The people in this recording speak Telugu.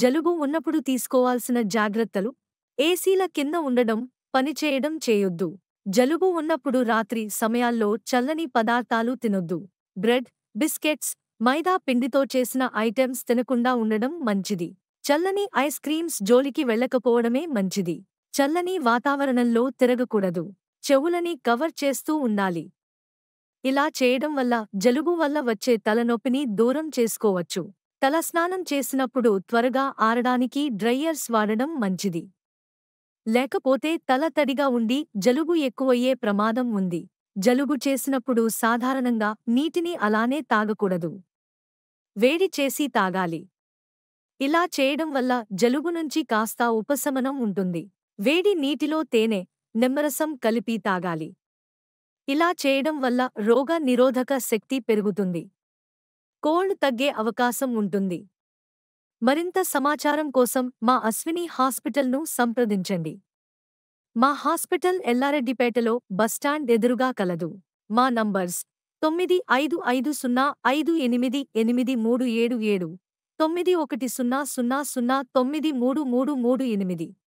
జలుబు ఉన్నప్పుడు తీసుకోవాల్సిన జాగ్రత్తలు. ఏసీల కింద ఉండడం, పనిచేయడం చేయొద్దు. జలుబు ఉన్నప్పుడు రాత్రి సమయాల్లో చల్లని పదార్థాలు తినొద్దు. బ్రెడ్, బిస్కెట్స్, మైదా పిండితో చేసిన ఐటెమ్స్ తినకుండా ఉండడం మంచిది. చల్లని ఐస్ క్రీమ్స్ జోలికి వెళ్ళకపోవడమే మంచిది. చల్లని వాతావరణంలో తిరగకూడదు. చెవులని కవర్ చేస్తూ ఉండాలి. ఇలా చేయడం వల్ల జలుబు వల్ల వచ్చే తలనొప్పిని దూరం చేసుకోవచ్చు. తలస్నానం చేసినప్పుడు త్వరగా ఆరడానికి డ్రైయర్స్ వాడడం మంచిది. లేకపోతే తల తడిగా ఉండి జలుబు ఎక్కువయ్యే ప్రమాదం ఉంది. జలుబు చేసినప్పుడు సాధారణంగా నీటిని అలానే తాగకూడదు. వేడి చేసి తాగాలి. ఇలా చేయడం వల్ల జలుబు నుంచి కాస్త ఉపశమనం ఉంటుంది. వేడి నీటిలో తేనె, నిమ్మరసం కలిపి తాగాలి. ఇలా చేయడం వల్ల రోగ నిరోధక శక్తి పెరుగుతుంది. కోల్డ్ తగ్గే అవకాశం ఉంటుంది. మరింత సమాచారం కోసం మా అశ్విని హాస్పిటల్ను సంప్రదించండి. మా హాస్పిటల్ ఎల్లారెడ్డిపేటలో బస్టాండ్ ఎదురుగా కలదు. మా నంబర్స్ 9150588837, 9100093338.